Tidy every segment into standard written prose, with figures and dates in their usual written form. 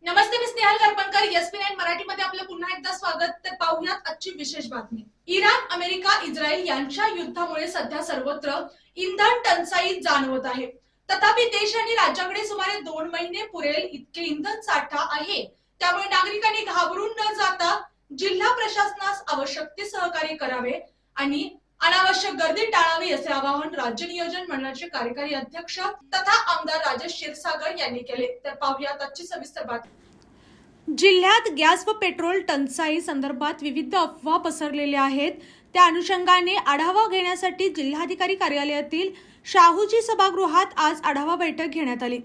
नमस्ते, मी स्नेहल करपणकर. एसपी9 मराठीमध्ये आपलं पुन्हा एकदा स्वागत. तर पाहूयात आजची विशेष बातमी. इराण, अमेरिका, इस्रायल यांच्या युद्धामुळे सध्या सर्वत्र इंधन टंचाई जाणवत आहे. तथापि देश आणि राज्याकडे सुमारे 2 महिने पुरेल इतके इंधन साठा आहे. त्यामुळे नागरिकांनी घाबरून न जाता जिल्हा प्रशासनास आवश्यक ते सहकार्य करावे आणि अनावश्यक गर्दी टाळावी असे आवाहन राज्य नियोजन मंडळाचे कार्यकारी अध्यक्ष तथा आमदार राजेश क्षीरसागर यांनी केले. तर पाहूयात आजची सविस्तर बातमी. जिल्ह्यात गॅस व पेट्रोल टंचाई संदर्भात विविध अफवा पसरलेल्या आहेत. त्या अनुषंगाने आढावा घेण्यासाठी जिल्हाधिकारी कार्यालयातील शाहूजी सभागृहात आज आढावा बैठक घेण्यात आली.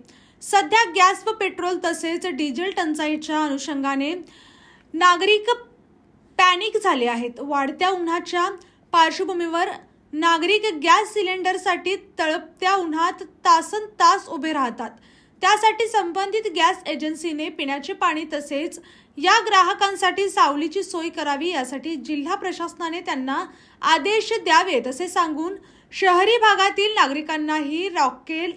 सध्या गॅस व पेट्रोल तसेच डिझेल टंचाईच्या अनुषंगाने नागरिक पॅनिक झाले आहेत. वाढत्या उन्हाच्या पार्श्वभूमीवर नागरिक गॅस सिलेंडरसाठी तळपत्या उन्हात तासनतास उभे राहतात. त्यासाठी संबंधित गॅस एजन्सीने पिण्याचे पाणी तसेच या ग्राहकांसाठी सावलीची सोय करावी, यासाठी जिल्हा प्रशासनाने त्यांना आदेश द्यावेत असे सांगून शहरी भागातील नागरिकांनाही रॉकेल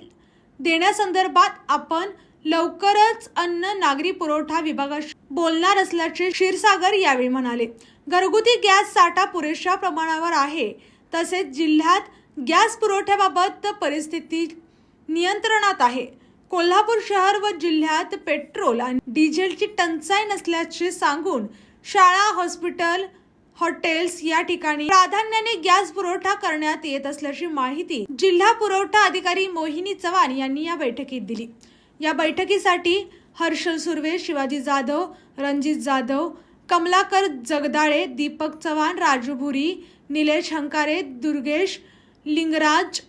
देण्यासंदर्भात आपण लवकरच अन्न नागरी पुरवठा विभागाशी बोलणार असल्याचे क्षीरसागर यावेळी म्हणाले. घरगुती गॅस साठा पुरेशा प्रमाणावर आहे. तसेच जिल्ह्यात गॅस पुरवठ्याबाबत परिस्थिती नियंत्रणात आहे. कोल्हापूर शहर व जिल्ह्यात पेट्रोल आणि डिझेलची टंचाई नसल्याचे सांगून शाळा, हॉस्पिटल, हॉटेल्स या ठिकाणी प्राधान्याने गॅस पुरवठा करण्यात येत असल्याची माहिती जिल्हा पुरवठा अधिकारी मोहिनी चव्हाण यांनी या बैठकीत दिली. या बैठकीसाठी हर्षल सुर्वे, शिवाजी जाधव, रणजित जाधव, कमलाकर जगदाळे, दीपक चव्हाण, राजू भुरी, निलेश हंकारे, दुर्गेश लिंगराज,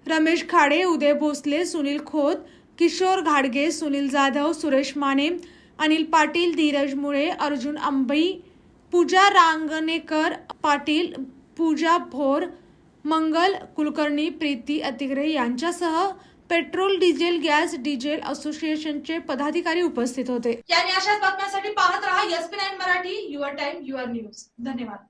रमेश खाडे, उदय भोसले, सुनील खोत, किशोर घाडगे, सुनील जाधव, सुरेश माने, अनिल पाटील, धीरज मुळे, अर्जुन अंबई, पूजा रांगणेकर पाटील, पूजा भोर, मंगल कुलकर्णी, प्रीती अतिग्रे यांच्यासह पेट्रोल, डिझेल, गॅस, डिझेल असोसिएशनचे पदाधिकारी उपस्थित होते. याने अशाच बातम्यांसाठी पाहत रहा एसपी9 Marathi. Your time, your news. धन्यवाद.